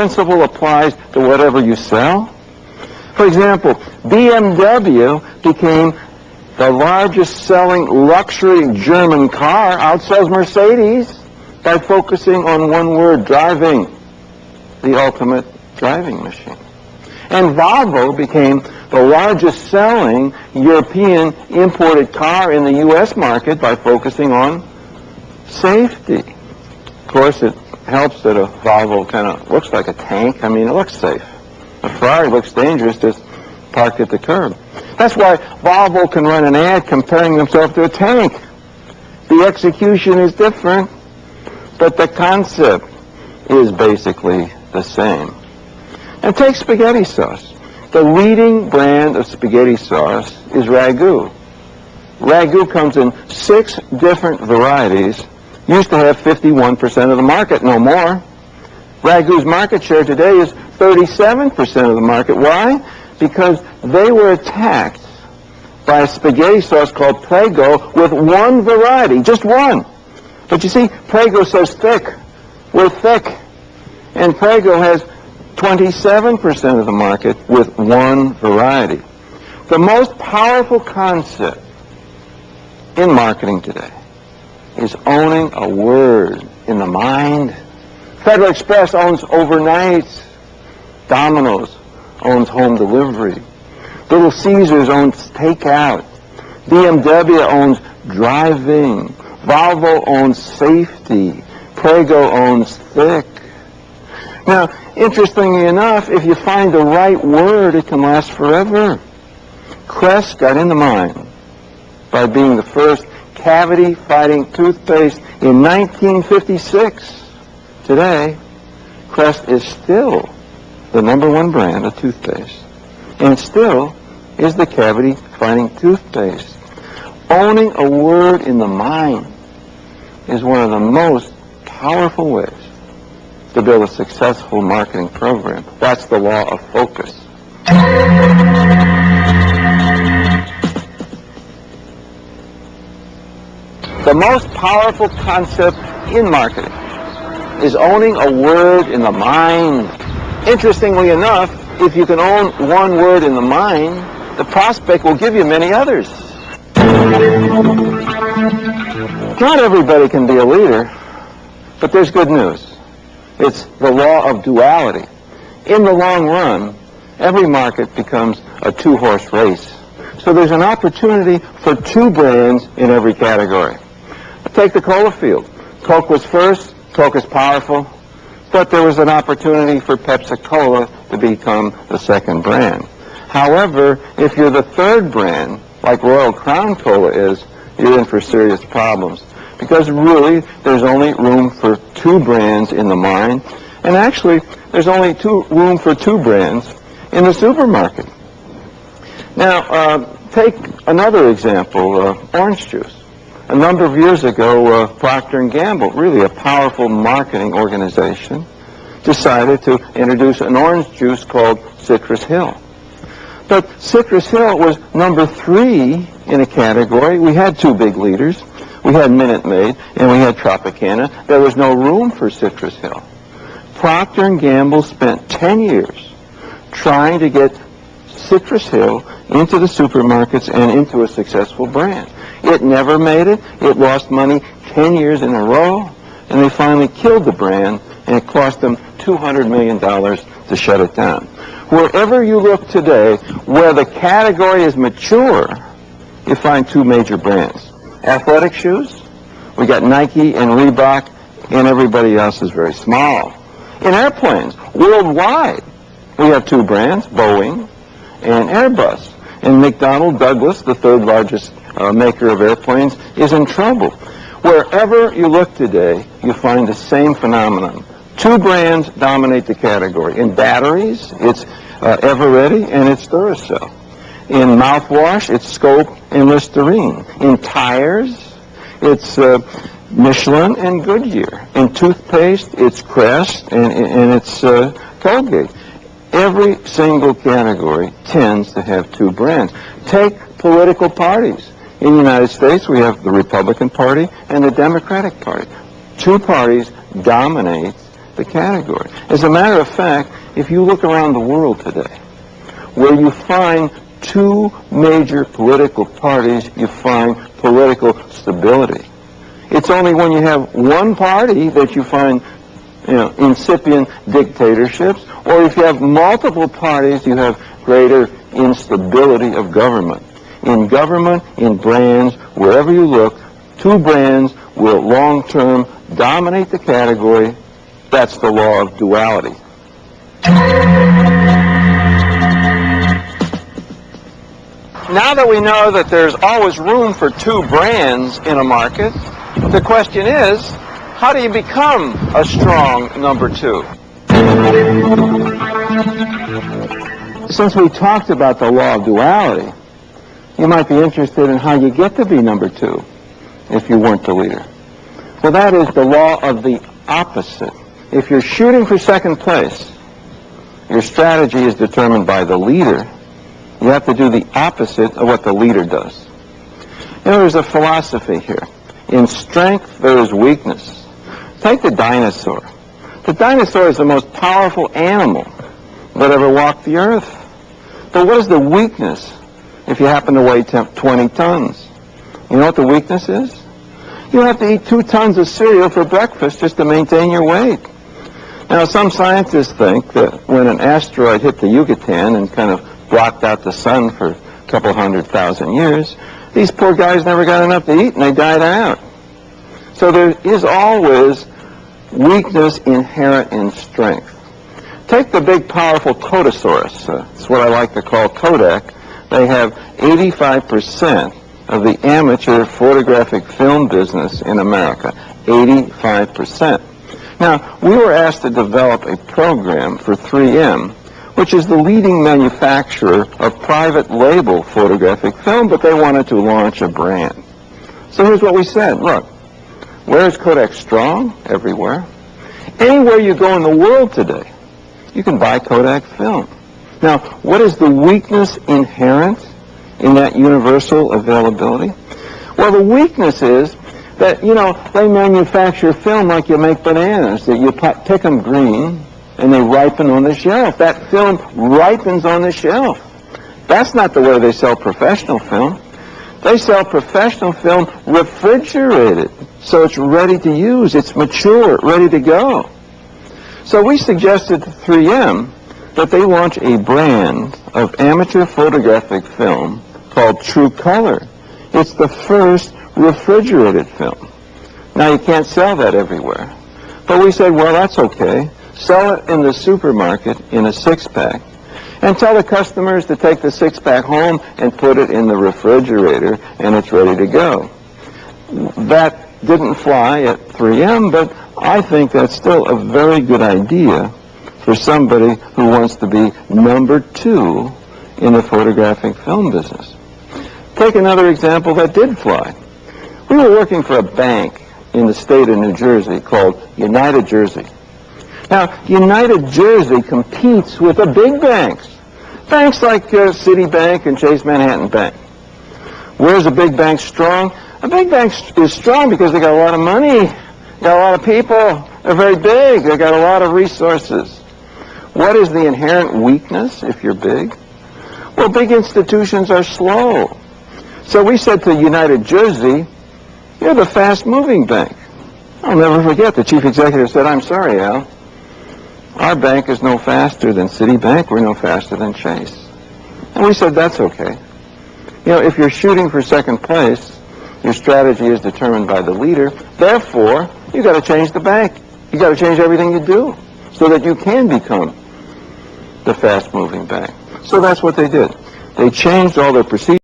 principle applies to whatever you sell. For example, BMW became the largest selling luxury German car, outsells Mercedes, by focusing on one word, driving, the ultimate driving machine. And Volvo became the largest selling European imported car in the U.S. market by focusing on safety. Of course, it helps that a Volvo kind of looks like a tank. I mean, it looks safe. A Ferrari looks dangerous, just parked at the curb. That's why Volvo can run an ad comparing themselves to a tank. The execution is different, but the concept is basically the same. And take spaghetti sauce. The leading brand of spaghetti sauce is Ragu. Ragu comes in 6 different varieties. Used to have 51% of the market, no more. Ragu's market share today is 37% of the market. Why? Because they were attacked by a spaghetti sauce called Prego with one variety, just one. But you see, Prego says thick. We're thick. And Prego has 27% of the market with one variety. The most powerful concept in marketing today is owning a word in the mind. Federal Express owns overnight. Domino's owns home delivery. Little Caesars owns takeout. BMW owns driving. Volvo owns safety. Prego owns thick. Now, interestingly enough, if you find the right word, it can last forever. Crest got in the mind by being the first cavity-fighting toothpaste in 1956. Today, Crest is still the #1 brand of toothpaste, and still is the cavity-fighting toothpaste. Owning a word in the mind is one of the most powerful ways to build a successful marketing program. That's the law of focus. The most powerful concept in marketing is owning a word in the mind. Interestingly enough, if you can own one word in the mind, the prospect will give you many others. Not everybody can be a leader, but there's good news. It's the law of duality. In the long run, every market becomes a 2-horse race. So there's an opportunity for 2 brands in every category. Take the cola field. Coke was first. Coke is powerful. But there was an opportunity for Pepsi-Cola to become the second brand. However, if you're the third brand, like Royal Crown Cola is, you're in for serious problems. Because really, there's only room for 2 brands in the mind. And actually, there's only room for 2 brands in the supermarket. Now, take another example, orange juice. A number of years ago, Procter & Gamble, really a powerful marketing organization, decided to introduce an orange juice called Citrus Hill. But Citrus Hill was #3 in a category. We had 2 big leaders. We had Minute Maid and we had Tropicana. There was no room for Citrus Hill. Procter & Gamble spent 10 years trying to get Citrus Hill into the supermarkets and into a successful brand. It never made it. It lost money 10 years in a row, and they finally killed the brand, and it cost them $200 million to shut it down. Wherever you look today, where the category is mature, you find 2 major brands. Athletic shoes, we got Nike and Reebok, and everybody else is very small. In airplanes, worldwide, we have 2 brands, Boeing and Airbus. And McDonnell Douglas, the 3rd largest maker of airplanes, is in trouble. Wherever you look today, you find the same phenomenon. 2 brands dominate the category. In batteries, it's Eveready and it's Duracell. In mouthwash, it's Scope and Listerine. In tires, it's Michelin and Goodyear. In toothpaste, it's Crest and it's Colgate. Every single category tends to have 2 brands. Take political parties. In the United States, we have the Republican Party and the Democratic Party. 2 parties dominate the category. As a matter of fact, if you look around the world today, where you find two major political parties, you find political stability. It's only when you have one party that you find, incipient dictatorships, or if you have multiple parties, you have greater instability of government. In government, in brands, wherever you look, two brands will long-term dominate the category. That's the law of duality. Now that we know that there's always room for two brands in a market, the question is, how do you become a strong number two? Since we talked about the law of duality, you might be interested in how you get to be number two if you weren't the leader. Well, that is the law of the opposite. If you're shooting for second place, your strategy is determined by the leader. You have to do the opposite of what the leader does. There's a philosophy here. In strength, there is weakness. Take the dinosaur. The dinosaur is the most powerful animal that ever walked the earth. But what is the weakness if you happen to weigh 20 tons? You know what the weakness is? You have to eat 2 tons of cereal for breakfast just to maintain your weight. Now, some scientists think that when an asteroid hit the Yucatan and kind of blocked out the sun for a couple 100,000 years, these poor guys never got enough to eat and they died out. So there is always weakness inherent in strength. Take the big, powerful Kodosaurus. It's what I like to call Kodak. They have 85% of the amateur photographic film business in America. 85%. Now, we were asked to develop a program for 3M, which is the leading manufacturer of private label photographic film, but they wanted to launch a brand. So here's what we said. Look, where is Kodak strong? Everywhere. Anywhere you go in the world today, you can buy Kodak film. Now, what is the weakness inherent in that universal availability? Well, the weakness is that, they manufacture film like you make bananas, that you pick them green and they ripen on the shelf. That film ripens on the shelf. That's not the way they sell professional film. They sell professional film refrigerated, so it's ready to use. It's mature, ready to go. So we suggested to 3M that they launch a brand of amateur photographic film called True Color. It's the first refrigerated film. Now, you can't sell that everywhere. But we said, well, that's okay. Sell it in the supermarket in a 6-pack. And tell the customers to take the 6-pack home and put it in the refrigerator, and it's ready to go. That didn't fly at 3M, but I think that's still a very good idea for somebody who wants to be number two in the photographic film business. Take another example that did fly. We were working for a bank in the state of New Jersey called United Jersey. Now, United Jersey competes with the big banks. Banks like Citibank and Chase Manhattan Bank. Where's a big bank strong? A big bank is strong because they got a lot of money, got a lot of people, they're very big, they got a lot of resources. What is the inherent weakness if you're big? Well, big institutions are slow. So we said to United Jersey, you're the fast-moving bank. I'll never forget, the chief executive said, I'm sorry, Al. Our bank is no faster than Citibank. We're no faster than Chase. And we said, that's okay. If you're shooting for second place, your strategy is determined by the leader. Therefore, you got to change the bank. You got to change everything you do so that you can become the fast-moving bank. So that's what they did. They changed all their procedures.